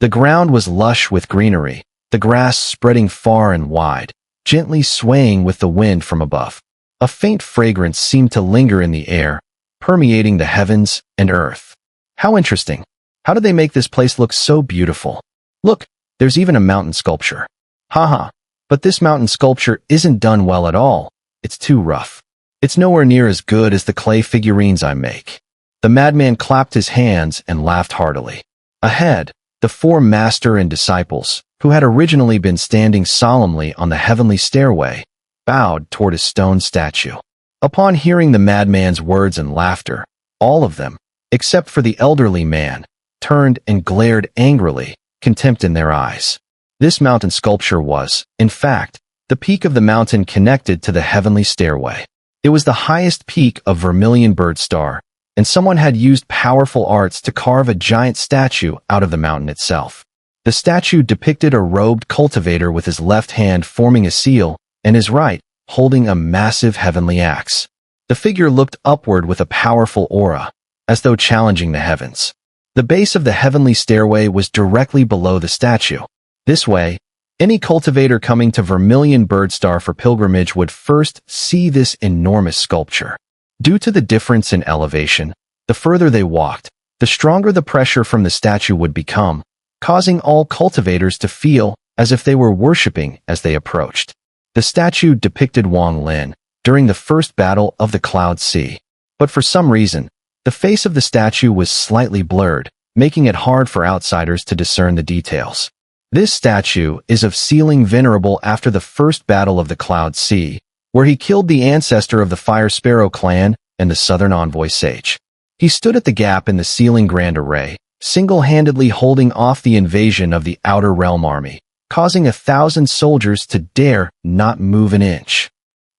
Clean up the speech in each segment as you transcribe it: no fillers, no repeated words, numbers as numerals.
The ground was lush with greenery, the grass spreading far and wide, gently swaying with the wind from above. A faint fragrance seemed to linger in the air, permeating the heavens and earth. How interesting. How did they make this place look so beautiful? Look, there's even a mountain sculpture. Haha, but this mountain sculpture isn't done well at all. It's too rough. It's nowhere near as good as the clay figurines I make. The madman clapped his hands and laughed heartily. Ahead, the four master and disciples, who had originally been standing solemnly on the heavenly stairway, bowed toward a stone statue. Upon hearing the madman's words and laughter, all of them, except for the elderly man, turned and glared angrily, contempt in their eyes. This mountain sculpture was, in fact, the peak of the mountain connected to the heavenly stairway. It was the highest peak of Vermilion Bird Star, and someone had used powerful arts to carve a giant statue out of the mountain itself. The statue depicted a robed cultivator with his left hand forming a seal and his right holding a massive heavenly axe. The figure looked upward with a powerful aura, as though challenging the heavens. The base of the heavenly stairway was directly below the statue. This way, any cultivator coming to Vermilion Bird Star for pilgrimage would first see this enormous sculpture. Due to the difference in elevation, the further they walked, the stronger the pressure from the statue would become, causing all cultivators to feel as if they were worshipping as they approached. The statue depicted Wang Lin during the first battle of the Cloud Sea, but for some reason, the face of the statue was slightly blurred, making it hard for outsiders to discern the details. This statue is of Sealing Venerable after the first battle of the Cloud Sea, where he killed the ancestor of the Fire Sparrow clan and the Southern Envoy Sage. He stood at the gap in the Sealing Grand Array, single-handedly holding off the invasion of the Outer Realm army, causing 1,000 soldiers to dare not move an inch.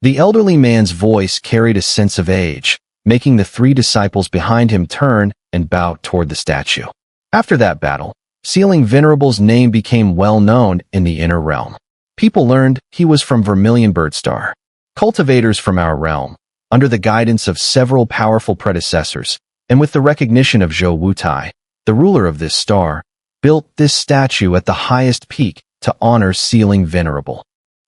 The elderly man's voice carried a sense of age, making the three disciples behind him turn and bow toward the statue. After that battle, Sealing Venerable's name became well known in the Inner Realm. People learned he was from Vermilion Bird Star. Cultivators from our realm, under the guidance of several powerful predecessors, and with the recognition of Zhou Wutai, the ruler of this star, built this statue at the highest peak to honor Sealing Venerable.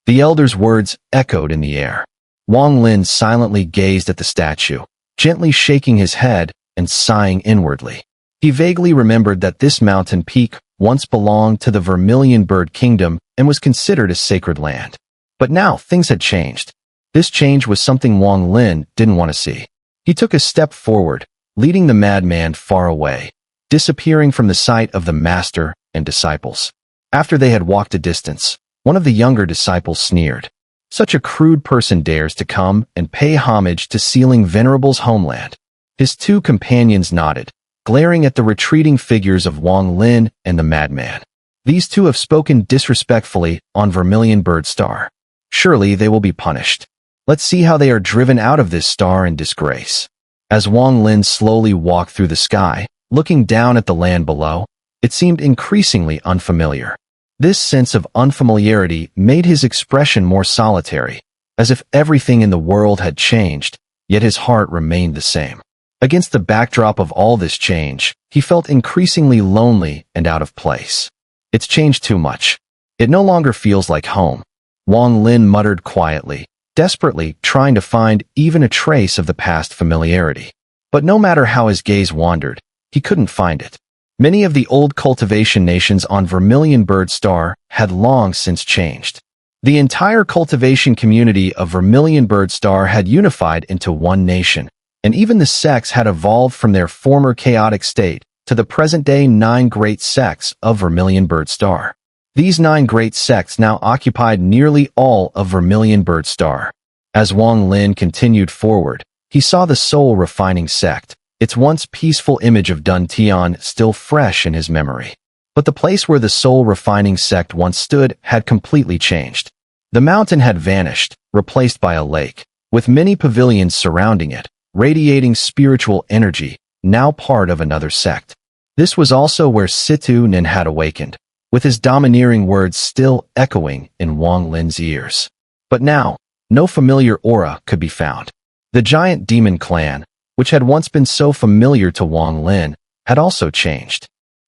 The elder's words echoed in the air. Wang Lin silently gazed at the statue, gently shaking his head and sighing inwardly. He vaguely remembered that this mountain peak once belonged to the Vermilion Bird Kingdom and was considered a sacred land. But now things had changed. This change was something Wang Lin didn't want to see. He took a step forward, leading the madman far away, disappearing from the sight of the master and disciples. After they had walked a distance, one of the younger disciples sneered. Such a crude person dares to come and pay homage to Sealing Venerable's homeland. His two companions nodded, glaring at the retreating figures of Wang Lin and the madman. These two have spoken disrespectfully on Vermilion Bird Star. Surely they will be punished. Let's see how they are driven out of this star in disgrace. As Wang Lin slowly walked through the sky, looking down at the land below, it seemed increasingly unfamiliar. This sense of unfamiliarity made his expression more solitary, as if everything in the world had changed, yet his heart remained the same. Against the backdrop of all this change, he felt increasingly lonely and out of place. It's changed too much. It no longer feels like home. Wang Lin muttered quietly, desperately trying to find even a trace of the past familiarity. But no matter how his gaze wandered, he couldn't find it. Many of the old cultivation nations on Vermilion Bird Star had long since changed. The entire cultivation community of Vermilion Bird Star had unified into one nation, and even the sects had evolved from their former chaotic state to the present-day 9 great sects of Vermilion Bird Star. These 9 great sects now occupied nearly all of Vermilion Bird Star. As Wang Lin continued forward, he saw the Soul Refining Sect, its once peaceful image of Dun Tian still fresh in his memory. But the place where the Soul Refining Sect once stood had completely changed. The mountain had vanished, replaced by a lake, with many pavilions surrounding it, radiating spiritual energy, now part of another sect. This was also where Situ Nin had awakened, with his domineering words still echoing in Wang Lin's ears. But now, no familiar aura could be found. The giant demon clan, which had once been so familiar to Wang Lin, had also changed.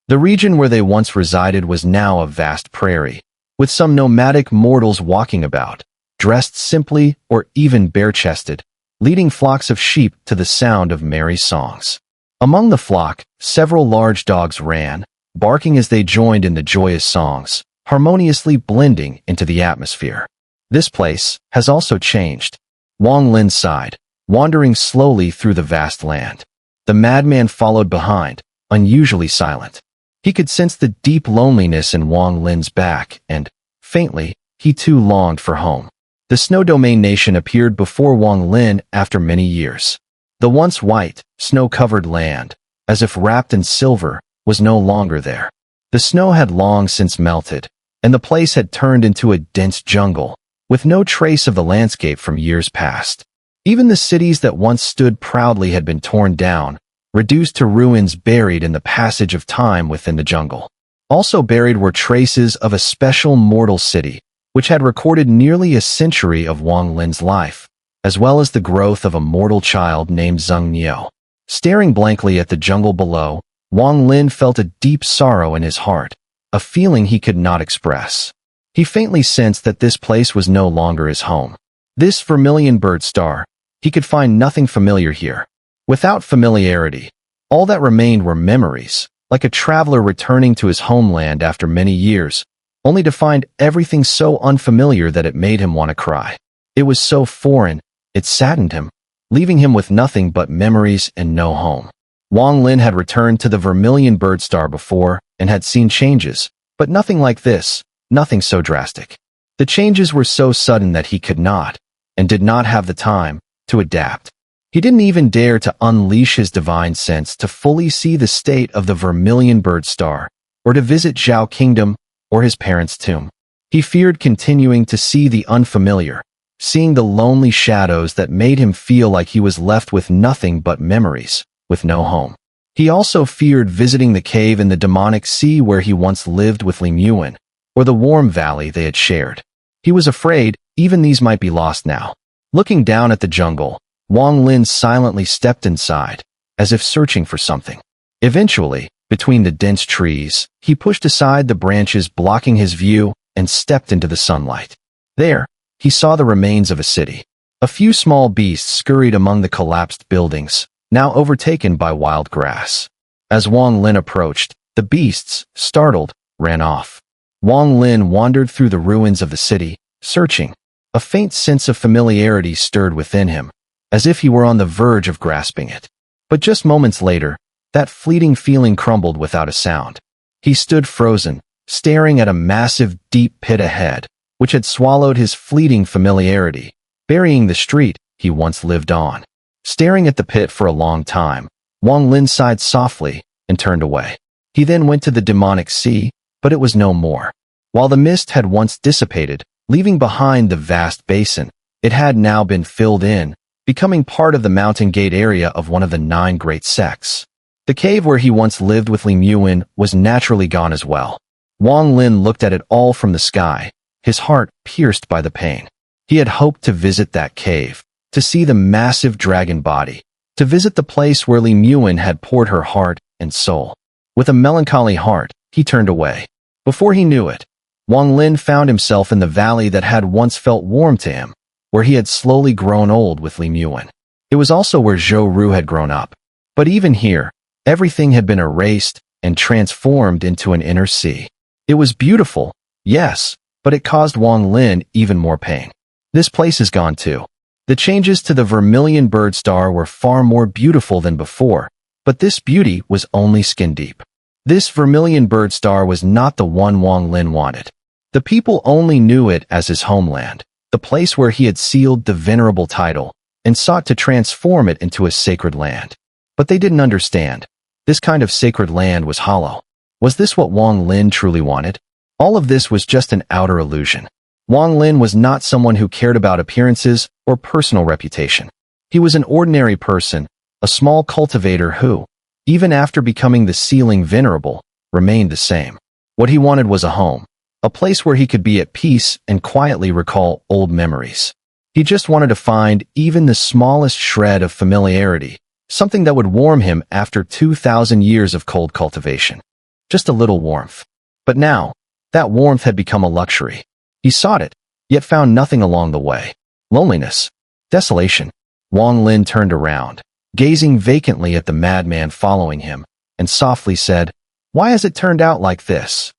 The region where they once resided was now a vast prairie, with some nomadic mortals walking about, dressed simply or even bare-chested, leading flocks of sheep to the sound of merry songs. Among the flock, several large dogs ran, barking as they joined in the joyous songs, harmoniously blending into the atmosphere. This place has also changed. Wang Lin sighed, wandering slowly through the vast land. The madman followed behind, unusually silent. He could sense the deep loneliness in Wang Lin's back, and, faintly, he too longed for home. The Snow Domain Nation appeared before Wang Lin after many years. The once white, snow-covered land, as if wrapped in silver, was no longer there. The snow had long since melted, and the place had turned into a dense jungle, with no trace of the landscape from years past. Even the cities that once stood proudly had been torn down, reduced to ruins buried in the passage of time within the jungle. Also buried were traces of a special mortal city, which had recorded nearly a century of Wang Lin's life, as well as the growth of a mortal child named Xun'er. Staring blankly at the jungle below, Wang Lin felt a deep sorrow in his heart, a feeling he could not express. He faintly sensed that this place was no longer his home. This vermilion bird star, he could find nothing familiar here. Without familiarity, all that remained were memories, like a traveler returning to his homeland after many years, only to find everything so unfamiliar that it made him want to cry. It was so foreign, it saddened him, leaving him with nothing but memories and no home. Wang Lin had returned to the vermilion bird star before and had seen changes, but nothing like this, nothing so drastic. The changes were so sudden that he could not, and did not have the time, to adapt. He didn't even dare to unleash his divine sense to fully see the state of the vermilion bird star, or to visit Zhao Kingdom, or his parents' tomb. He feared continuing to see the unfamiliar, seeing the lonely shadows that made him feel like he was left with nothing but memories, with no home. He also feared visiting the cave in the demonic sea where he once lived with Li Muan, or the warm valley they had shared. He was afraid even these might be lost now. Looking down at the jungle, Wang Lin silently stepped inside, as if searching for something. Eventually, between the dense trees, he pushed aside the branches blocking his view and stepped into the sunlight. There, he saw the remains of a city. A few small beasts scurried among the collapsed buildings, now overtaken by wild grass. As Wang Lin approached, the beasts, startled, ran off. Wang Lin wandered through the ruins of the city, searching. A faint sense of familiarity stirred within him, as if he were on the verge of grasping it. But just moments later, that fleeting feeling crumbled without a sound. He stood frozen, staring at a massive, deep pit ahead, which had swallowed his fleeting familiarity, burying the street he once lived on. Staring at the pit for a long time, Wang Lin sighed softly and turned away. He then went to the demonic sea, but it was no more. While the mist had once dissipated, leaving behind the vast basin, it had now been filled in, becoming part of the mountain gate area of one of the 9 great sects. The cave where he once lived with Li Muan was naturally gone as well. Wang Lin looked at it all from the sky, his heart pierced by the pain. He had hoped to visit that cave, to see the massive dragon body, to visit the place where Li Muan had poured her heart and soul. With a melancholy heart, he turned away. Before he knew it, Wang Lin found himself in the valley that had once felt warm to him, where he had slowly grown old with Li Muan. It was also where Zhou Ru had grown up. But even here, everything had been erased and transformed into an inner sea. It was beautiful, yes, but it caused Wang Lin even more pain. This place is gone too. The changes to the vermilion bird star were far more beautiful than before, but this beauty was only skin deep. This vermilion bird star was not the one Wang Lin wanted. The people only knew it as his homeland, the place where he had sealed the venerable title and sought to transform it into a sacred land. But they didn't understand. This kind of sacred land was hollow. Was this what Wang Lin truly wanted? All of this was just an outer illusion. Wang Lin was not someone who cared about appearances or personal reputation. He was an ordinary person, a small cultivator who, even after becoming the sealing venerable, remained the same. What he wanted was a home, a place where he could be at peace and quietly recall old memories. He just wanted to find even the smallest shred of familiarity, something that would warm him after 2,000 years of cold cultivation. just a little warmth. But now, that warmth had become a luxury. He sought it, yet found nothing along the way. Loneliness. Desolation. Wang Lin turned around, gazing vacantly at the madman following him, and softly said, "Why has it turned out like this?"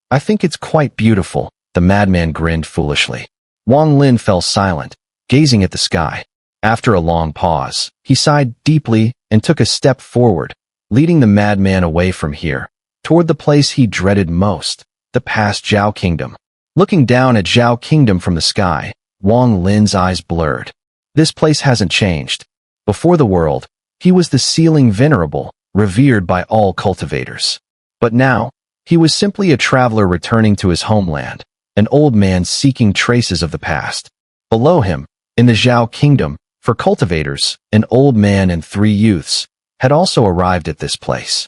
"I think it's quite beautiful," the madman grinned foolishly. Wang Lin fell silent, gazing at the sky. After a long pause, he sighed deeply and took a step forward, leading the madman away from here, toward the place he dreaded most, the past Zhao Kingdom. Looking down at Zhao Kingdom from the sky, Wang Lin's eyes blurred. This place hasn't changed. Before the world, he was the sealing venerable, revered by all cultivators. But now, he was simply a traveler returning to his homeland, an old man seeking traces of the past. Below him, in the Zhao Kingdom, for cultivators, an old man and 3 youths had also arrived at this place.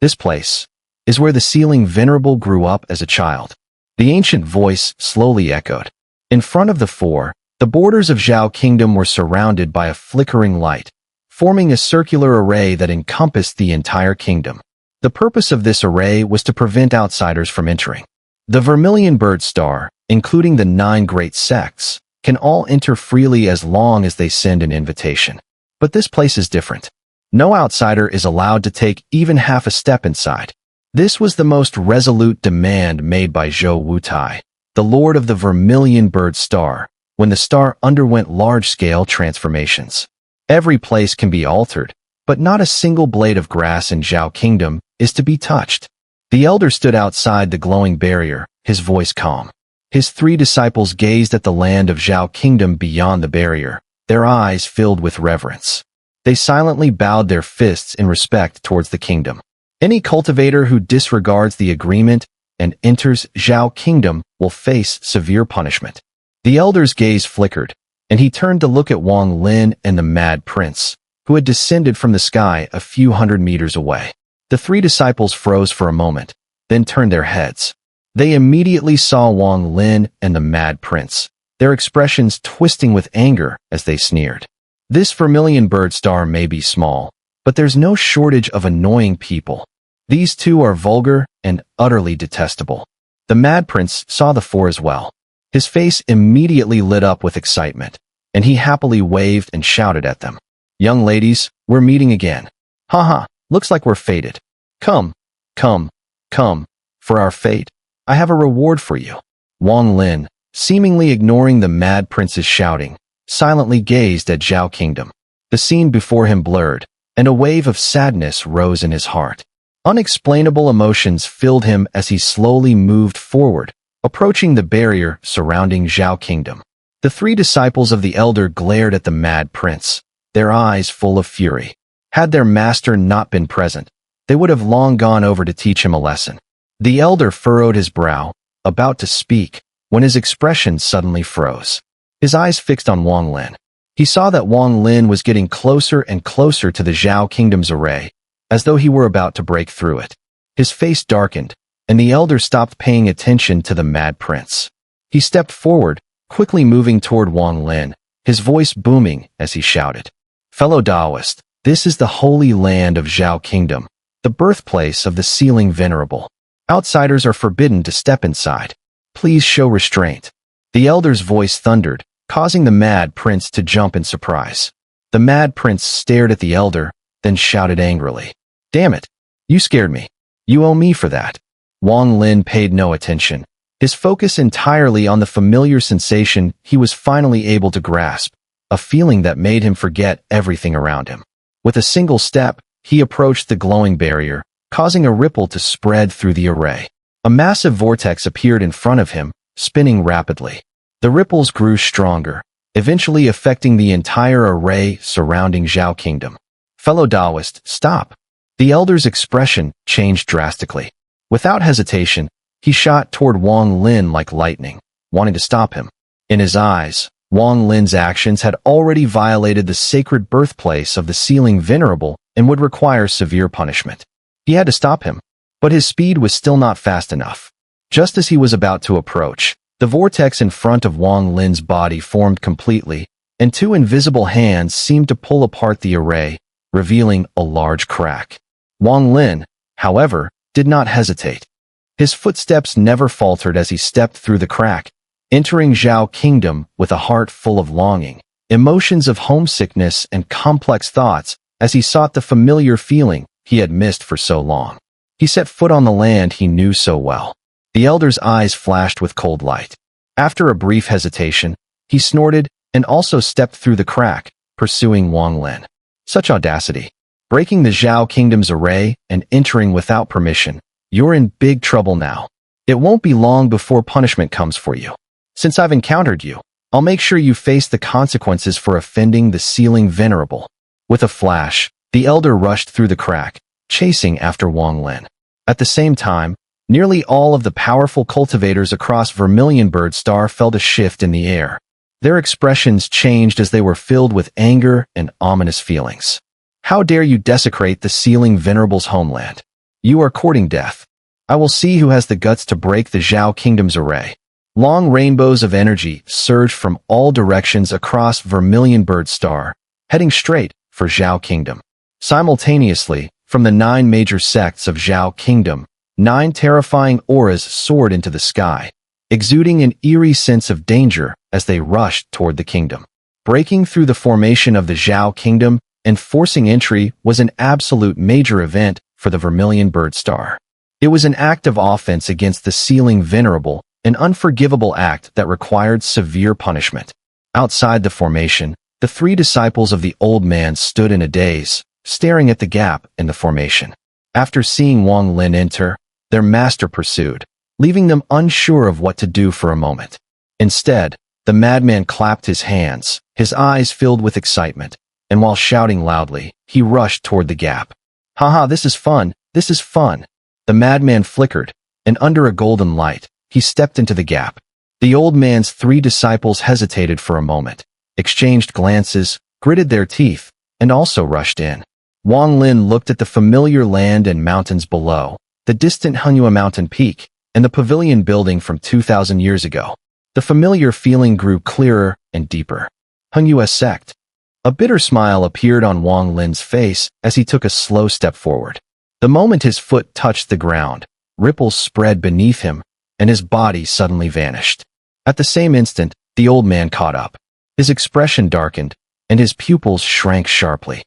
This place is where the sealing venerable grew up as a child. The ancient voice slowly echoed. In front of the 4, the borders of Zhao Kingdom were surrounded by a flickering light, forming a circular array that encompassed the entire kingdom. The purpose of this array was to prevent outsiders from entering. The Vermilion Bird Star, including the 9 great sects, can all enter freely as long as they send an invitation. But this place is different. No outsider is allowed to take even half a step inside. This was the most resolute demand made by Zhou Wutai, the lord of the Vermilion Bird Star, when the star underwent large-scale transformations. Every place can be altered, but not a single blade of grass in Zhao Kingdom is to be touched. The elder stood outside the glowing barrier, his voice calm. His 3 disciples gazed at the land of Zhao Kingdom beyond the barrier, their eyes filled with reverence. They silently bowed their fists in respect towards the kingdom. Any cultivator who disregards the agreement and enters Zhao Kingdom will face severe punishment. The elder's gaze flickered, and he turned to look at Wang Lin and the Mad Prince, who had descended from the sky a few hundred meters away. The 3 disciples froze for a moment, then turned their heads. They immediately saw Wang Lin and the Mad Prince, their expressions twisting with anger as they sneered. This Vermilion Bird Star may be small, but there's no shortage of annoying people. These 2 are vulgar and utterly detestable. The Mad Prince saw the 4 as well. His face immediately lit up with excitement, and he happily waved and shouted at them. "Young ladies, we're meeting again. Haha, looks like we're fated. Come, come, come, for our fate. I have a reward for you." Wang Lin, seemingly ignoring the Mad Prince's shouting, silently gazed at Zhao Kingdom. The scene before him blurred, and a wave of sadness rose in his heart. Unexplainable emotions filled him as he slowly moved forward, approaching the barrier surrounding Zhao Kingdom. The 3 disciples of the elder glared at the Mad Prince, their eyes full of fury. Had their master not been present, they would have long gone over to teach him a lesson. The elder furrowed his brow, about to speak, when his expression suddenly froze. His eyes fixed on Wang Lin. He saw that Wang Lin was getting closer and closer to the Zhao Kingdom's array, as though he were about to break through it. His face darkened, and the elder stopped paying attention to the Mad Prince. He stepped forward, quickly moving toward Wang Lin, his voice booming as he shouted, "Fellow Taoist, this is the holy land of Zhao Kingdom, the birthplace of the sealing venerable. Outsiders are forbidden to step inside. Please show restraint." The elder's voice thundered, causing the Mad Prince to jump in surprise. The Mad Prince stared at the elder, then shouted angrily, "Damn it! You scared me. You owe me for that." Wang Lin paid no attention, his focus entirely on the familiar sensation he was finally able to grasp, a feeling that made him forget everything around him. With a single step, he approached the glowing barrier, causing a ripple to spread through the array. A massive vortex appeared in front of him, spinning rapidly. The ripples grew stronger, eventually affecting the entire array surrounding Zhao Kingdom. "Fellow Taoist, stop." The elder's expression changed drastically. Without hesitation, he shot toward Wang Lin like lightning, wanting to stop him. In his eyes, Wang Lin's actions had already violated the sacred birthplace of the sealing venerable and would require severe punishment. He had to stop him, but his speed was still not fast enough. Just as he was about to approach, the vortex in front of Wang Lin's body formed completely, and 2 invisible hands seemed to pull apart the array, revealing a large crack. Wang Lin, however, did not hesitate. His footsteps never faltered as he stepped through the crack, entering Zhao Kingdom with a heart full of longing, emotions of homesickness and complex thoughts as he sought the familiar feeling he had missed for so long. He set foot on the land he knew so well. The elder's eyes flashed with cold light. After a brief hesitation, he snorted and also stepped through the crack, pursuing Wang Lin. Such audacity. Breaking the Zhao Kingdom's array and entering without permission. You're in big trouble now. It won't be long before punishment comes for you. Since I've encountered you, I'll make sure you face the consequences for offending the Sealing Venerable. With a flash, the elder rushed through the crack, chasing after Wang Lin. At the same time, nearly all of the powerful cultivators across Vermilion Bird Star felt a shift in the air. Their expressions changed as they were filled with anger and ominous feelings. How dare you desecrate the Sealing Venerable's homeland? You are courting death. I will see who has the guts to break the Zhao Kingdom's array. Long rainbows of energy surged from all directions across Vermilion Bird Star, heading straight for Zhao Kingdom. Simultaneously, from the 9 major sects of Zhao Kingdom, 9 terrifying auras soared into the sky, exuding an eerie sense of danger as they rushed toward the kingdom. Breaking through the formation of the Zhao Kingdom and forcing entry was an absolute major event for the Vermilion Bird Star. It was an act of offense against the Sealing Venerable, an unforgivable act that required severe punishment. Outside the formation, the 3 disciples of the old man stood in a daze, staring at the gap in the formation. After seeing Wang Lin enter, their master pursued, leaving them unsure of what to do for a moment. Instead, the madman clapped his hands, his eyes filled with excitement, and while shouting loudly, he rushed toward the gap. "Haha, this is fun, this is fun." The madman flickered, and under a golden light, he stepped into the gap. The old man's 3 disciples hesitated for a moment, exchanged glances, gritted their teeth, and also rushed in. Wang Lin looked at the familiar land and mountains below, the distant Xun'er mountain peak, and the pavilion building from 2,000 years ago. The familiar feeling grew clearer and deeper. Xun'er sect. A bitter smile appeared on Wang Lin's face as he took a slow step forward. The moment his foot touched the ground, ripples spread beneath him, and his body suddenly vanished. At the same instant, the old man caught up. His expression darkened, and his pupils shrank sharply.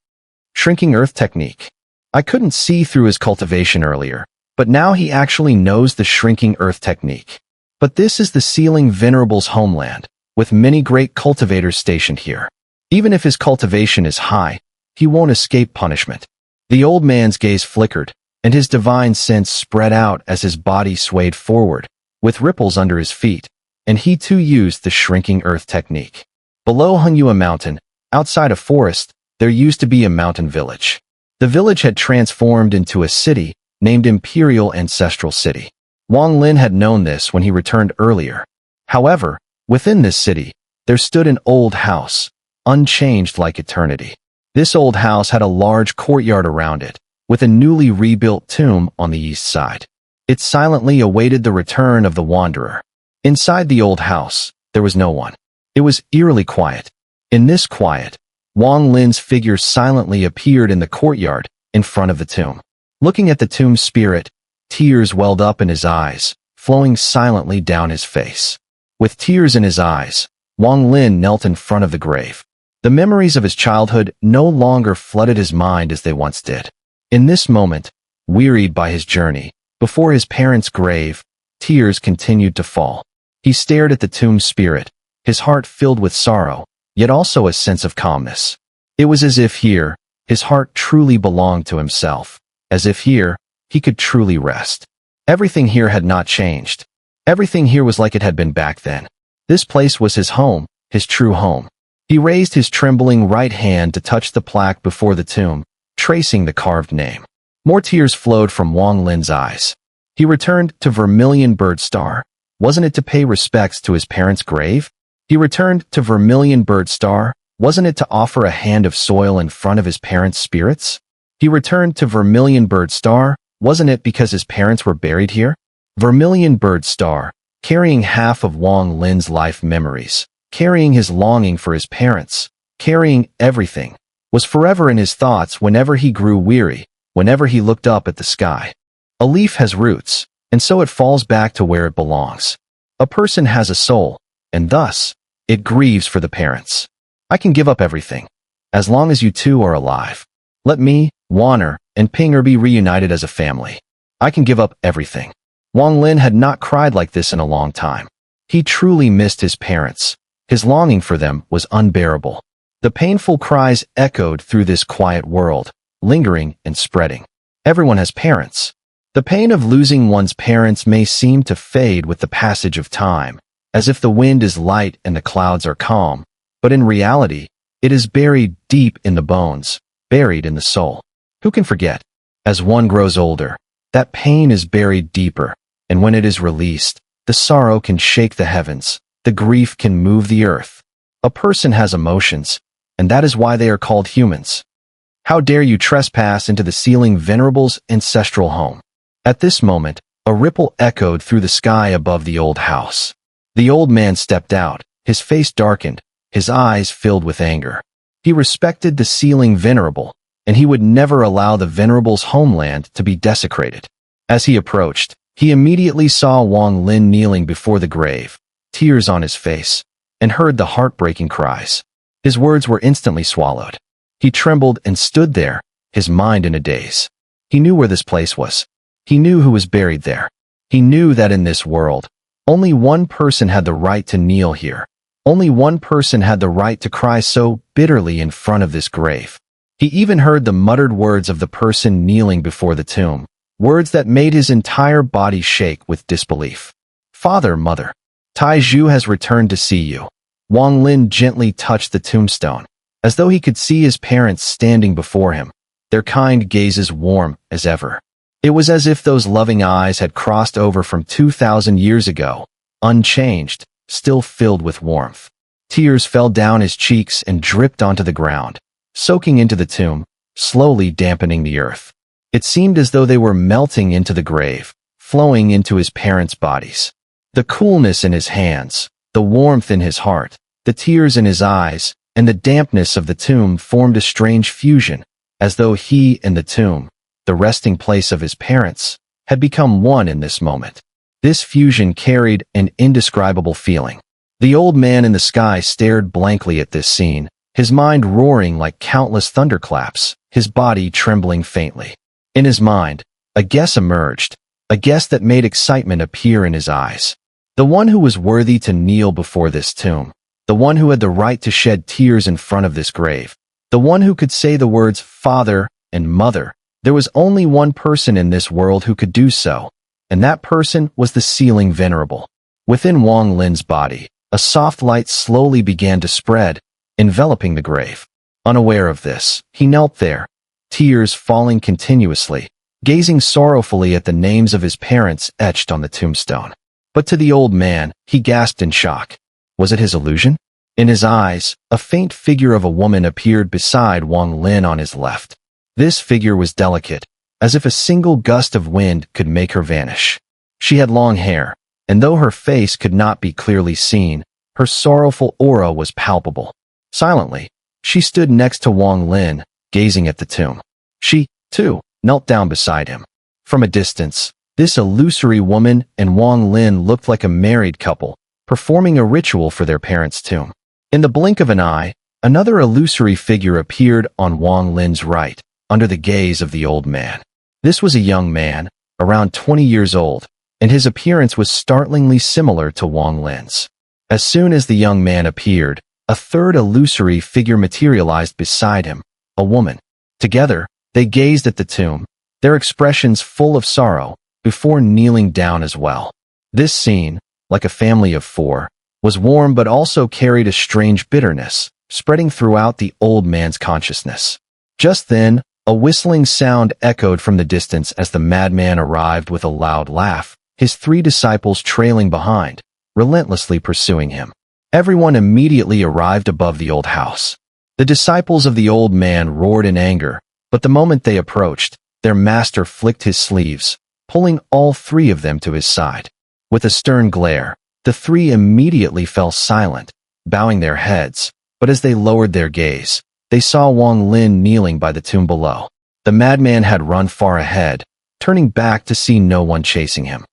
Shrinking earth technique. I couldn't see through his cultivation earlier, but now he actually knows the shrinking earth technique. But this is the Sealing Venerable's homeland, with many great cultivators stationed here. Even if his cultivation is high, he won't escape punishment. The old man's gaze flickered, and his divine sense spread out as his body swayed forward, with ripples under his feet, and he too used the shrinking earth technique. Below Xun'er Mountain, outside a forest, there used to be a mountain village. The village had transformed into a city named Imperial Ancestral City. Wang Lin had known this when he returned earlier. However, within this city, there stood an old house, unchanged like eternity. This old house had a large courtyard around it, with a newly rebuilt tomb on the east side. It silently awaited the return of the wanderer. Inside the old house, there was no one. It was eerily quiet. In this quiet, Wang Lin's figure silently appeared in the courtyard, in front of the tomb. Looking at the tomb's spirit, tears welled up in his eyes, flowing silently down his face. With tears in his eyes, Wang Lin knelt in front of the grave. The memories of his childhood no longer flooded his mind as they once did. In this moment, wearied by his journey, before his parents' grave, tears continued to fall. He stared at the tomb's spirit, his heart filled with sorrow, yet also a sense of calmness. It was as if here, his heart truly belonged to himself, as if here, he could truly rest. Everything here had not changed. Everything here was like it had been back then. This place was his home, his true home. He raised his trembling right hand to touch the plaque before the tomb, tracing the carved name. More tears flowed from Wang Lin's eyes. He returned to Vermilion Bird Star. Wasn't it to pay respects to his parents' grave? He returned to Vermilion Bird Star. Wasn't it to offer a hand of soil in front of his parents' spirits? He returned to Vermilion Bird Star. Wasn't it because his parents were buried here? Vermilion Bird Star, carrying half of Wang Lin's life memories, carrying his longing for his parents, carrying everything, was forever in his thoughts whenever he grew weary, whenever he looked up at the sky. A leaf has roots, and so it falls back to where it belongs. A person has a soul, and thus, it grieves for the parents. I can give up everything, as long as you two are alive. Let me, Xun'er, and Pinger be reunited as a family. I can give up everything. Wang Lin had not cried like this in a long time. He truly missed his parents. His longing for them was unbearable. The painful cries echoed through this quiet world, lingering and spreading. Everyone has parents. The pain of losing one's parents may seem to fade with the passage of time, as if the wind is light and the clouds are calm, but in reality, it is buried deep in the bones, buried in the soul. Who can forget? As one grows older, that pain is buried deeper, and when it is released, the sorrow can shake the heavens, the grief can move the earth. A person has emotions, and that is why they are called humans. How dare you trespass into the Sealing Venerable's ancestral home? At this moment, a ripple echoed through the sky above the old house. The old man stepped out, his face darkened, his eyes filled with anger. He respected the Sealing Venerable, and he would never allow the Venerable's homeland to be desecrated. As he approached, he immediately saw Wang Lin kneeling before the grave, tears on his face, and heard the heartbreaking cries. His words were instantly swallowed. He trembled and stood there, his mind in a daze. He knew where this place was. He knew who was buried there. He knew that in this world, only one person had the right to kneel here. Only one person had the right to cry so bitterly in front of this grave. He even heard the muttered words of the person kneeling before the tomb, words that made his entire body shake with disbelief. Father, mother, Tai Zhu has returned to see you. Wang Lin gently touched the tombstone, as though he could see his parents standing before him, their kind gazes warm as ever. It was as if those loving eyes had crossed over from 2,000 years ago, unchanged, still filled with warmth. Tears fell down his cheeks and dripped onto the ground, soaking into the tomb, slowly dampening the earth. It seemed as though they were melting into the grave, flowing into his parents' bodies. The coolness in his hands, the warmth in his heart, the tears in his eyes, and the dampness of the tomb formed a strange fusion, as though he and the tomb, the resting place of his parents, had become one in this moment. This fusion carried an indescribable feeling. The old man in the sky stared blankly at this scene, his mind roaring like countless thunderclaps, his body trembling faintly. In his mind, a guess emerged, a guess that made excitement appear in his eyes. The one who was worthy to kneel before this tomb, the one who had the right to shed tears in front of this grave, the one who could say the words father and mother. There was only one person in this world who could do so, and that person was the Sealing Venerable. Within Wang Lin's body, a soft light slowly began to spread, enveloping the grave. Unaware of this, he knelt there, tears falling continuously, gazing sorrowfully at the names of his parents etched on the tombstone. But to the old man, he gasped in shock. Was it his illusion? In his eyes, a faint figure of a woman appeared beside Wang Lin on his left. This figure was delicate, as if a single gust of wind could make her vanish. She had long hair, and though her face could not be clearly seen, her sorrowful aura was palpable. Silently, she stood next to Wang Lin, gazing at the tomb. She, too, knelt down beside him. From a distance, this illusory woman and Wang Lin looked like a married couple, performing a ritual for their parents' tomb. In the blink of an eye, another illusory figure appeared on Wang Lin's right, under the gaze of the old man. This was a young man, around 20 years old, and his appearance was startlingly similar to Wang Lin's. As soon as the young man appeared, a third illusory figure materialized beside him, a woman. Together, they gazed at the tomb, their expressions full of sorrow, before kneeling down as well. This scene, like a family of four, was warm but also carried a strange bitterness, spreading throughout the old man's consciousness. Just then, a whistling sound echoed from the distance as the madman arrived with a loud laugh, his 3 disciples trailing behind, relentlessly pursuing him. Everyone immediately arrived above the old house. The disciples of the old man roared in anger, but the moment they approached, their master flicked his sleeves, pulling all 3 of them to his side. With a stern glare, the 3 immediately fell silent, bowing their heads, but as they lowered their gaze, they saw Wang Lin kneeling by the tomb below. The madman had run far ahead, turning back to see no one chasing him.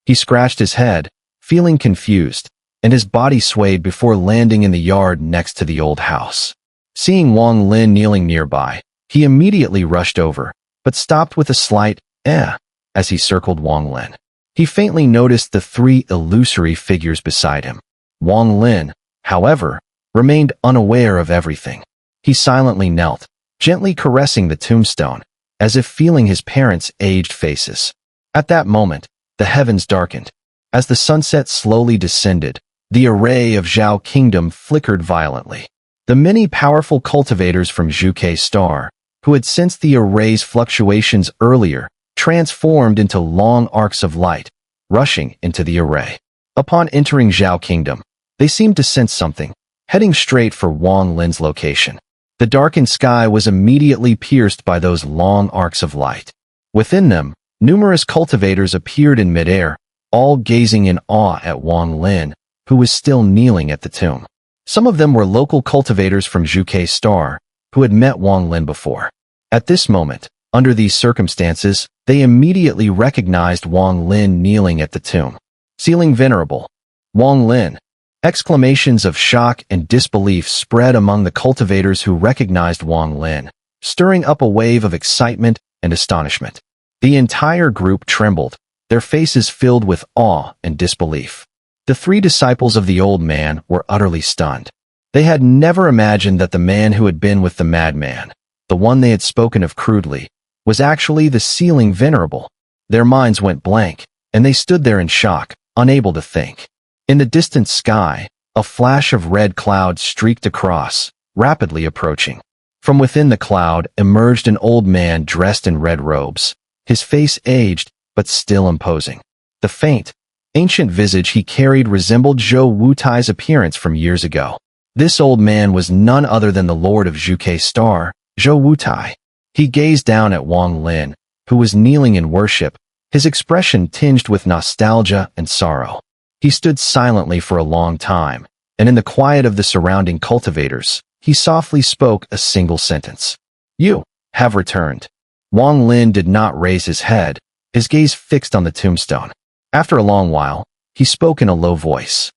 He scratched his head, feeling confused, and his body swayed before landing in the yard next to the old house. Seeing Wang Lin kneeling nearby, he immediately rushed over, but stopped with a slight as he circled Wang Lin. He faintly noticed the three illusory figures beside him. Wang Lin, however, remained unaware of everything. He silently knelt, gently caressing the tombstone, as if feeling his parents' aged faces. At that moment, the heavens darkened. As the sunset slowly descended, the array of Zhao Kingdom flickered violently. The many powerful cultivators from Xun'er Star, who had sensed the array's fluctuations earlier, transformed into long arcs of light, rushing into the array. Upon entering Zhao Kingdom, they seemed to sense something, heading straight for Wang Lin's location. The darkened sky was immediately pierced by those long arcs of light. Within them, numerous cultivators appeared in midair, all gazing in awe at Wang Lin, who was still kneeling at the tomb. Some of them were local cultivators from Xun'er Star, who had met Wang Lin before. At this moment, under these circumstances, they immediately recognized Wang Lin kneeling at the tomb. Sealing venerable, Wang Lin. Exclamations of shock and disbelief spread among the cultivators who recognized Wang Lin, stirring up a wave of excitement and astonishment. The entire group trembled, their faces filled with awe and disbelief. The three disciples of the old man were utterly stunned. They had never imagined that the man who had been with the madman, the one they had spoken of crudely, was actually the sealing venerable. Their minds went blank, and they stood there in shock, unable to think. In the distant sky, a flash of red cloud streaked across, rapidly approaching. From within the cloud emerged an old man dressed in red robes, his face aged, but still imposing. The faint, ancient visage he carried resembled Zhou Wutai's appearance from years ago. This old man was none other than the Lord of Xun'er Star, Zhou Wutai. He gazed down at Wang Lin, who was kneeling in worship, his expression tinged with nostalgia and sorrow. He stood silently for a long time, and in the quiet of the surrounding cultivators, he softly spoke a single sentence. "You have returned." Wang Lin did not raise his head, his gaze fixed on the tombstone. After a long while, he spoke in a low voice.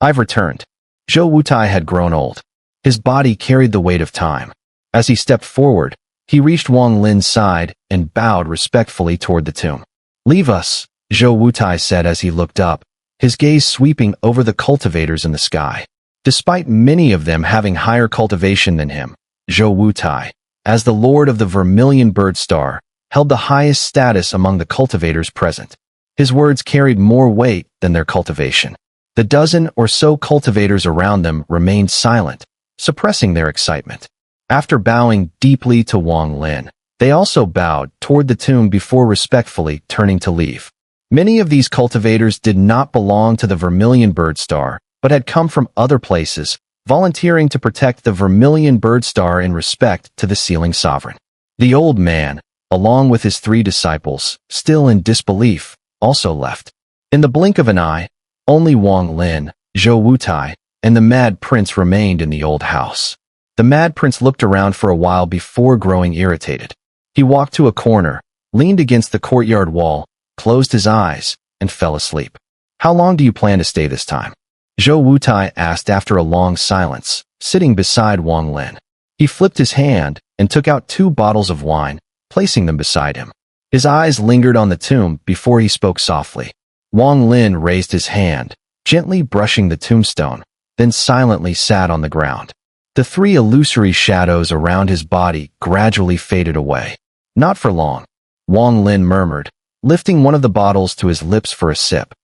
"I've returned." Zhou Wutai had grown old. His body carried the weight of time. As he stepped forward, he reached Wang Lin's side and bowed respectfully toward the tomb. "Leave us," Zhou Wutai said as he looked up, his gaze sweeping over the cultivators in the sky. Despite many of them having higher cultivation than him, Zhou Wutai, as the Lord of the Vermilion Bird Star, held the highest status among the cultivators present. His words carried more weight than their cultivation. The dozen or so cultivators around them remained silent, suppressing their excitement. After bowing deeply to Wang Lin, they also bowed toward the tomb before respectfully turning to leave. Many of these cultivators did not belong to the Vermilion Bird Star, but had come from other places, volunteering to protect the Vermilion Bird Star in respect to the sealing sovereign. The old man, along with his three disciples, still in disbelief, also left. In the blink of an eye, only Wang Lin, Zhou Wutai, and the Mad Prince remained in the old house. The Mad Prince looked around for a while before growing irritated. He walked to a corner, leaned against the courtyard wall, closed his eyes, and fell asleep. "How long do you plan to stay this time?" Zhou Wutai asked after a long silence, sitting beside Wang Lin. He flipped his hand and took out 2 bottles of wine, placing them beside him. His eyes lingered on the tomb before he spoke softly. Wang Lin raised his hand, gently brushing the tombstone, then silently sat on the ground. The 3 illusory shadows around his body gradually faded away. "Not for long," Wang Lin murmured, lifting one of the bottles to his lips for a sip.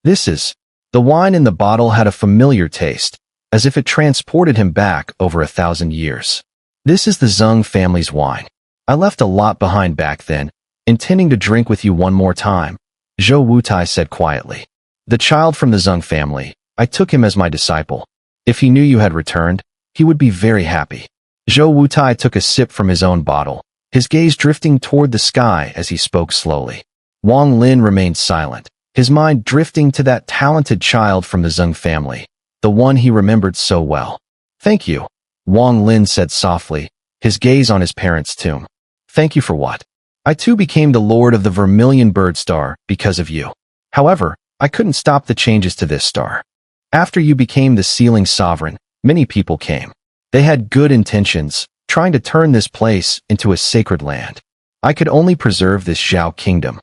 The wine in the bottle had a familiar taste, as if it transported him back over 1,000 years. "This is the Zheng family's wine. I left a lot behind back then, intending to drink with you one more time," Zhou Wutai said quietly. "The child from the Zheng family, I took him as my disciple. If he knew you had returned, he would be very happy." Zhou Wutai took a sip from his own bottle, his gaze drifting toward the sky as he spoke slowly. Wang Lin remained silent, his mind drifting to that talented child from the Zheng family, the one he remembered so well. "Thank you," Wang Lin said softly, his gaze on his parents' tomb. "Thank you for what?" I too became the lord of the Vermilion Bird Star because of you. However, I couldn't stop the changes to this star. After you became the Sealing Sovereign, many people came. They had good intentions, trying to turn this place into a sacred land. I could only preserve this Zhao kingdom.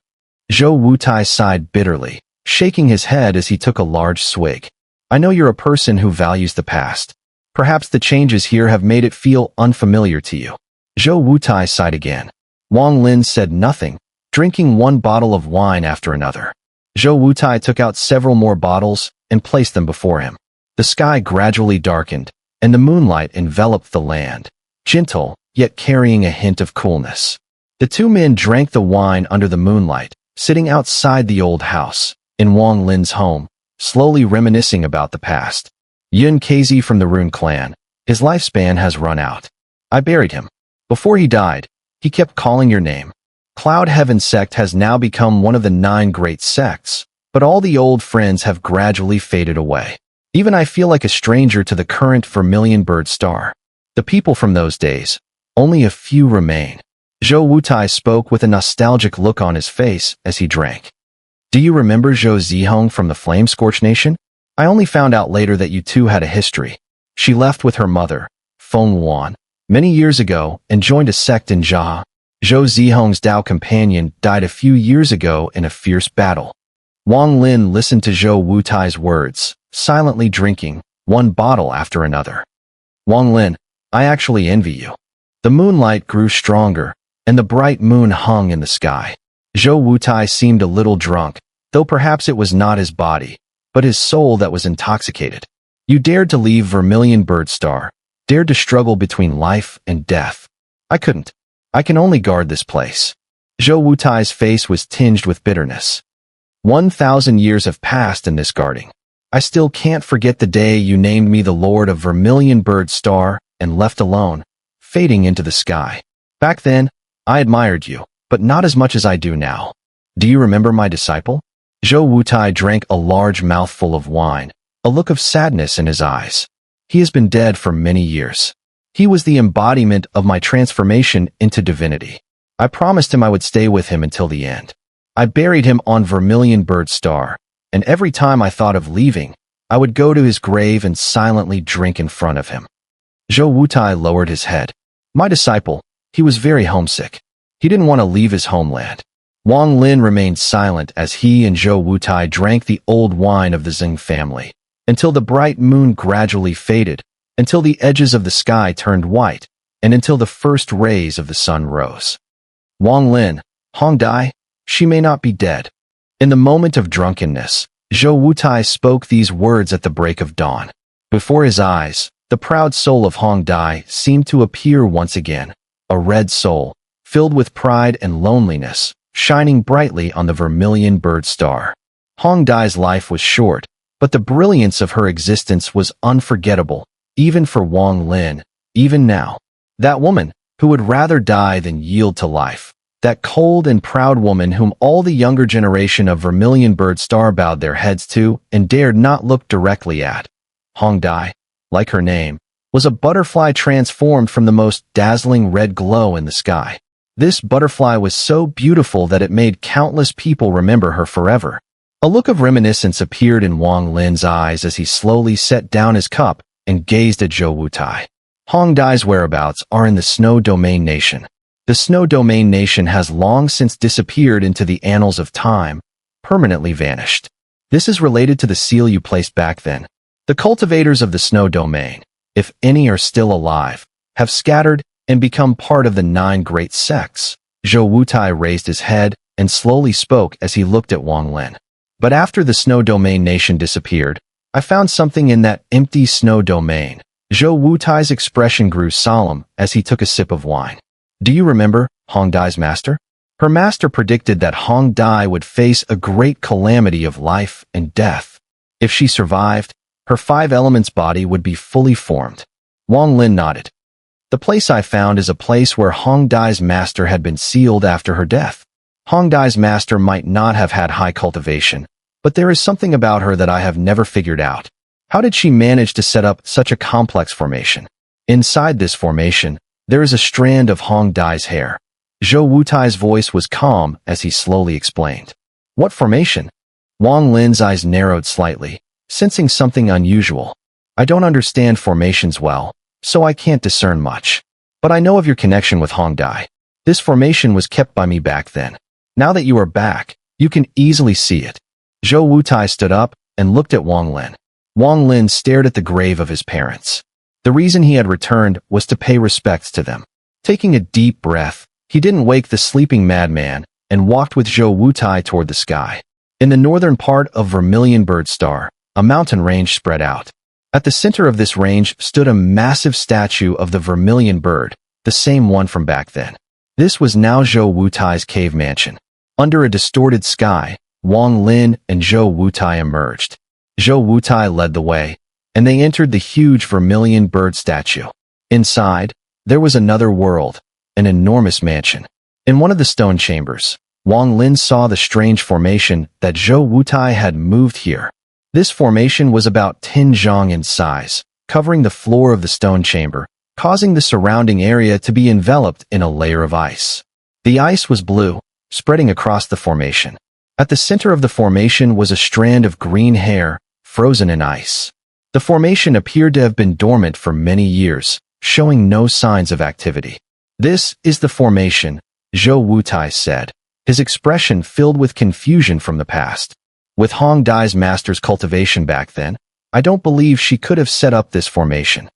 Zhou Wutai sighed bitterly, shaking his head as he took a large swig. I know you're a person who values the past. Perhaps the changes here have made it feel unfamiliar to you. Zhou Wutai sighed again. Wang Lin said nothing, drinking one bottle of wine after another. Zhou Wutai took out several more bottles and placed them before him. The sky gradually darkened, and the moonlight enveloped the land, gentle, yet carrying a hint of coolness. The two men drank the wine under the moonlight, sitting outside the old house, in Wang Lin's home, slowly reminiscing about the past. Yun Kazi from the Rune clan, his lifespan has run out. I buried him. Before he died, he kept calling your name. Cloud Heaven sect has now become one of the 9 great sects, but all the old friends have gradually faded away. Even I feel like a stranger to the current Vermilion Bird Star. The people from those days, only a few remain. Zhou Wutai spoke with a nostalgic look on his face as he drank. Do you remember Zhou Zihong from the Flame-Scorched Nation? I only found out later that you two had a history. She left with her mother, Feng Wan, many years ago and joined a sect in Jia. Zhou Zihong's Dao companion died a few years ago in a fierce battle. Wang Lin listened to Zhou Wutai's words, silently drinking one bottle after another. Wang Lin, I actually envy you. The moonlight grew stronger, and the bright moon hung in the sky. Zhou Wutai seemed a little drunk, though perhaps it was not his body, but his soul that was intoxicated. You dared to leave Vermilion Bird Star, dared to struggle between life and death. I couldn't. I can only guard this place. Zhou Wutai's face was tinged with bitterness. 1,000 years have passed in this guarding. I still can't forget the day you named me the Lord of Vermilion Bird Star and left alone, fading into the sky. Back then, I admired you, but not as much as I do now. Do you remember my disciple? Zhou Wutai drank a large mouthful of wine, a look of sadness in his eyes. He has been dead for many years. He was the embodiment of my transformation into divinity. I promised him I would stay with him until the end. I buried him on Vermilion Bird Star, and every time I thought of leaving, I would go to his grave and silently drink in front of him. Zhou Wutai lowered his head. My disciple, he was very homesick. He didn't want to leave his homeland. Wang Lin remained silent as he and Zhou Wutai drank the old wine of the Xing family, until the bright moon gradually faded, until the edges of the sky turned white, and until the first rays of the sun rose. Wang Lin, Hong Dai, she may not be dead. In the moment of drunkenness, Zhou Wutai spoke these words at the break of dawn. Before his eyes, the proud soul of Hong Dai seemed to appear once again, a red soul, filled with pride and loneliness, shining brightly on the Vermilion Bird Star. Hong Dai's life was short, but the brilliance of her existence was unforgettable, even for Wang Lin, even now. That woman, who would rather die than yield to life. That cold and proud woman whom all the younger generation of Vermilion Bird Star bowed their heads to and dared not look directly at. Hong Dai, like her name, was a butterfly transformed from the most dazzling red glow in the sky. This butterfly was so beautiful that it made countless people remember her forever. A look of reminiscence appeared in Wang Lin's eyes as he slowly set down his cup and gazed at Zhou Wutai. Hong Dai's whereabouts are in the Snow Domain Nation. The Snow Domain Nation has long since disappeared into the annals of time, permanently vanished. This is related to the seal you placed back then. The cultivators of the Snow Domain, if any are still alive, have scattered and become part of the 9 great sects. Zhou Wutai raised his head and slowly spoke as he looked at Wang Lin. But after the Snow Domain Nation disappeared, I found something in that empty snow domain. Zhou Wutai's expression grew solemn as he took a sip of wine. Do you remember Hong Dai's master? Her master predicted that Hong Dai would face a great calamity of life and death. If she survived, her 5 elements body would be fully formed. Wang Lin nodded. The place I found is a place where Hong Dai's master had been sealed after her death. Hong Dai's master might not have had high cultivation, but there is something about her that I have never figured out. How did she manage to set up such a complex formation? Inside this formation, there is a strand of Hong Dai's hair. Zhou Wutai's voice was calm as he slowly explained. What formation? Wang Lin's eyes narrowed slightly, sensing something unusual. I don't understand formations well, so I can't discern much. But I know of your connection with Hong Dai. This formation was kept by me back then. Now that you are back, you can easily see it. Zhou Wutai stood up and looked at Wang Lin. Wang Lin stared at the grave of his parents. The reason he had returned was to pay respects to them. Taking a deep breath, he didn't wake the sleeping madman and walked with Zhou Wutai toward the sky. In the northern part of Vermilion Bird Star, a mountain range spread out. At the center of this range stood a massive statue of the Vermilion Bird, the same one from back then. This was now Zhou Wutai's cave mansion. Under a distorted sky, Wang Lin and Zhou Wutai emerged. Zhou Wutai led the way, and they entered the huge Vermilion Bird statue. Inside, there was another world, an enormous mansion. In one of the stone chambers, Wang Lin saw the strange formation that Zhou Wutai had moved here. This formation was about 10 zhang in size, covering the floor of the stone chamber, causing the surrounding area to be enveloped in a layer of ice. The ice was blue, spreading across the formation. At the center of the formation was a strand of green hair, frozen in ice. The formation appeared to have been dormant for many years, showing no signs of activity. This is the formation, Zhou Wutai said, his expression filled with confusion from the past. With Hong Dai's master's cultivation back then, I don't believe she could have set up this formation.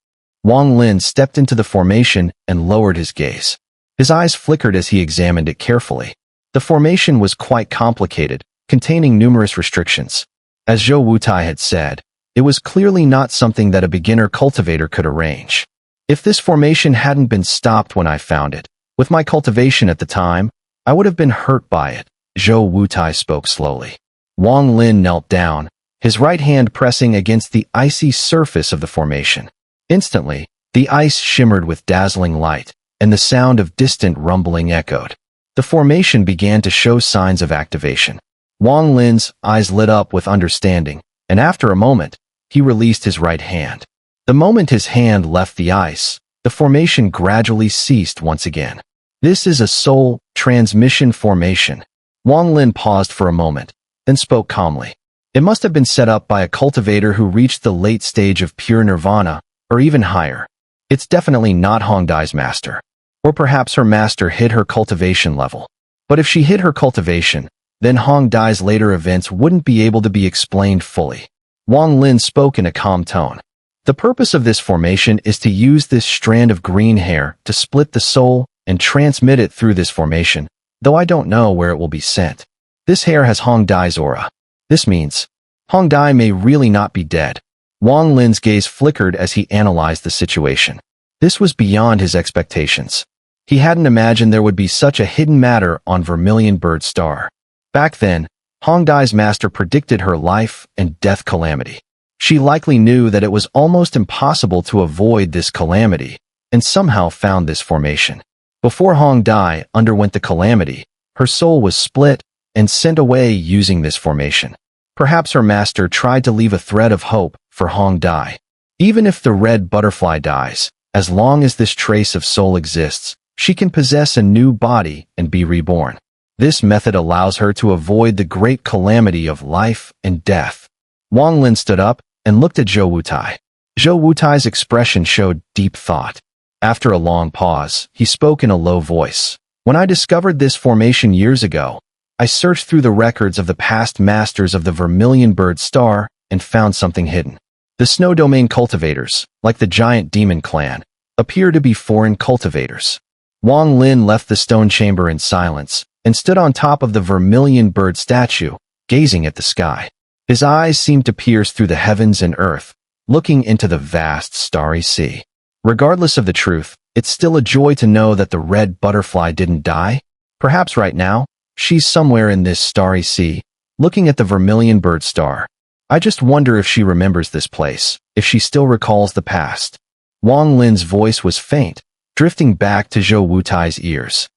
Wang Lin stepped into the formation and lowered his gaze. His eyes flickered as he examined it carefully. The formation was quite complicated, containing numerous restrictions. As Zhou Wutai had said, it was clearly not something that a beginner cultivator could arrange. If this formation hadn't been stopped when I found it, with my cultivation at the time, I would have been hurt by it, Zhou Wutai spoke slowly. Wang Lin knelt down, his right hand pressing against the icy surface of the formation. Instantly, the ice shimmered with dazzling light, and the sound of distant rumbling echoed. The formation began to show signs of activation. Wang Lin's eyes lit up with understanding, and after a moment, he released his right hand. The moment his hand left the ice, the formation gradually ceased once again. This is a soul transmission formation. Wang Lin paused for a moment, then spoke calmly. It must have been set up by a cultivator who reached the late stage of pure nirvana, or even higher. It's definitely not Hong Dai's master. Or perhaps her master hid her cultivation level. But if she hid her cultivation, then Hong Dai's later events wouldn't be able to be explained fully. Wang Lin spoke in a calm tone. The purpose of this formation is to use this strand of green hair to split the soul and transmit it through this formation, though I don't know where it will be sent. This hair has Hong Dai's aura. This means Hong Dai may really not be dead. Wang Lin's gaze flickered as he analyzed the situation. This was beyond his expectations. He hadn't imagined there would be such a hidden matter on Vermilion Bird Star. Back then, Hong Dai's master predicted her life and death calamity. She likely knew that it was almost impossible to avoid this calamity, and somehow found this formation. Before Hong Dai underwent the calamity, her soul was split and sent away using this formation. Perhaps her master tried to leave a thread of hope for Hong Dai. Even if the red butterfly dies, as long as this trace of soul exists, she can possess a new body and be reborn. This method allows her to avoid the great calamity of life and death. Wang Lin stood up and looked at Zhou Wutai. Zhou Wutai's expression showed deep thought. After a long pause, he spoke in a low voice. When I discovered this formation years ago, I searched through the records of the past masters of the Vermilion Bird Star and found something hidden. The Snow Domain cultivators, like the giant demon clan, appear to be foreign cultivators. Wang Lin left the stone chamber in silence and stood on top of the Vermilion Bird statue, gazing at the sky. His eyes seemed to pierce through the heavens and earth, looking into the vast starry sea. Regardless of the truth, it's still a joy to know that the red butterfly didn't die. Perhaps right now, she's somewhere in this starry sea, looking at the Vermilion Bird Star. I just wonder if she remembers this place, if she still recalls the past. Wang Lin's voice was faint, drifting back to Zhou Wutai's ears.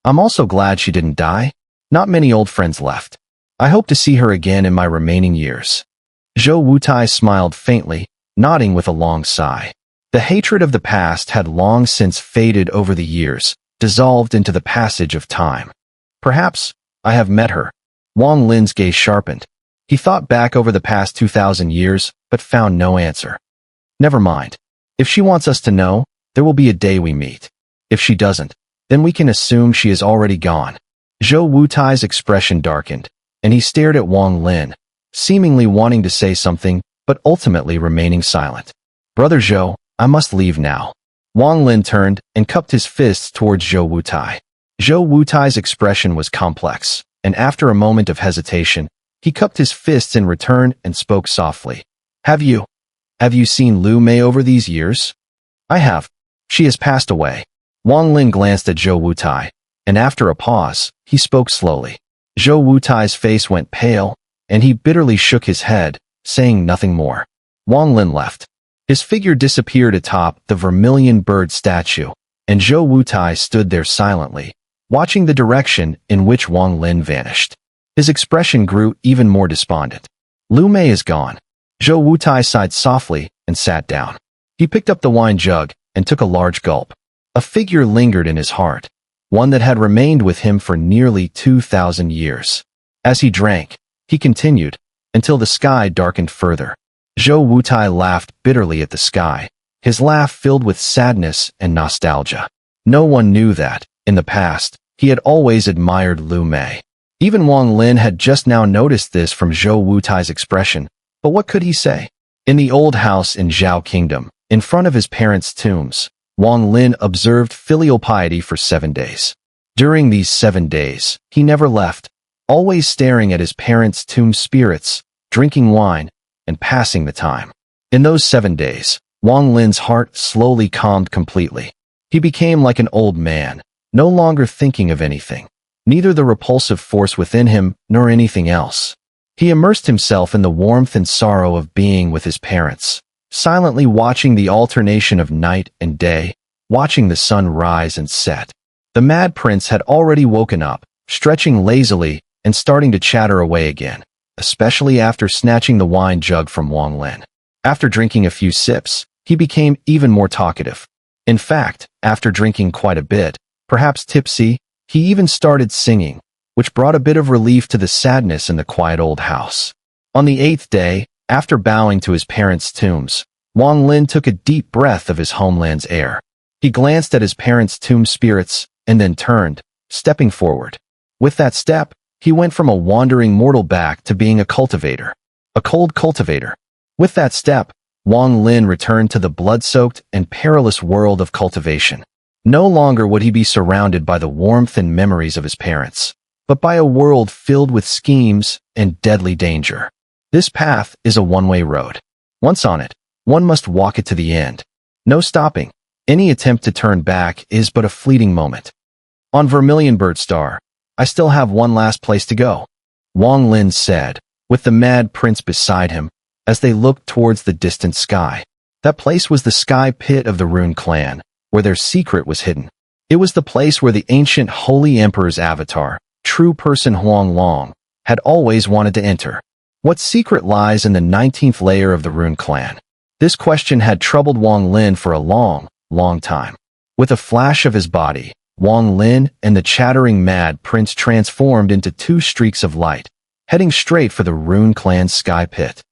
I'm also glad she didn't die. Not many old friends left. I hope to see her again in my remaining years. Zhou Wutai smiled faintly, nodding with a long sigh. The hatred of the past had long since faded over the years, dissolved into the passage of time. Perhaps I have met her. Wang Lin's gaze sharpened. He thought back over the past 2,000 years, but found no answer. Never mind. If she wants us to know, there will be a day we meet. If she doesn't, then we can assume she is already gone. Zhou Wutai's expression darkened, and he stared at Wang Lin, seemingly wanting to say something, but ultimately remaining silent. Brother Zhou, I must leave now. Wang Lin turned and cupped his fists towards Zhou Wutai. Zhou Wutai's expression was complex, and after a moment of hesitation, he cupped his fists in return and spoke softly. Have you seen Lu Mei over these years? I have. She has passed away. Wang Lin glanced at Zhou Wutai, and after a pause, he spoke slowly. Zhou Wutai's face went pale, and he bitterly shook his head, saying nothing more. Wang Lin left. His figure disappeared atop the vermilion bird statue, and Zhou Wutai stood there silently, watching the direction in which Wang Lin vanished. His expression grew even more despondent. Lu Mei is gone. Zhou Wutai sighed softly and sat down. He picked up the wine jug and took a large gulp. A figure lingered in his heart, one that had remained with him for nearly 2,000 years. As he drank, he continued, until the sky darkened further. Zhou Wutai laughed bitterly at the sky, his laugh filled with sadness and nostalgia. No one knew that, in the past, he had always admired Lu Mei. Even Wang Lin had just now noticed this from Zhou Wutai's expression, but what could he say? In the old house in Zhao Kingdom, in front of his parents' tombs, Wang Lin observed filial piety for 7 days. During these 7 days, he never left, always staring at his parents' tomb spirits, drinking wine, and passing the time. In those 7 days, Wang Lin's heart slowly calmed completely. He became like an old man, no longer thinking of anything, neither the repulsive force within him nor anything else. He immersed himself in the warmth and sorrow of being with his parents, silently watching the alternation of night and day, watching the sun rise and set. The mad prince had already woken up, stretching lazily and starting to chatter away again, especially after snatching the wine jug from Wang Lin. After drinking a few sips, he became even more talkative. In fact, after drinking quite a bit, perhaps tipsy, he even started singing, which brought a bit of relief to the sadness in the quiet old house. On the 8th day, after bowing to his parents' tombs, Wang Lin took a deep breath of his homeland's air. He glanced at his parents' tomb spirits and then turned, stepping forward. With that step, he went from a wandering mortal back to being a cultivator. A cold cultivator. With that step, Wang Lin returned to the blood-soaked and perilous world of cultivation. No longer would he be surrounded by the warmth and memories of his parents, but by a world filled with schemes and deadly danger. This path is a one-way road. Once on it, one must walk it to the end. No stopping. Any attempt to turn back is but a fleeting moment. On Vermilion Bird Star, I still have one last place to go, Wang Lin said, with the mad prince beside him, as they looked towards the distant sky. That place was the sky pit of the Rune clan, where their secret was hidden. It was the place where the ancient Holy Emperor's avatar, true person Huang Long, had always wanted to enter. What secret lies in the 19th layer of the Rune clan? This question had troubled Wang Lin for a long time. With a flash of his body, Wang Lin and the chattering mad prince transformed into 2 streaks of light, heading straight for the Rune clan's sky pit.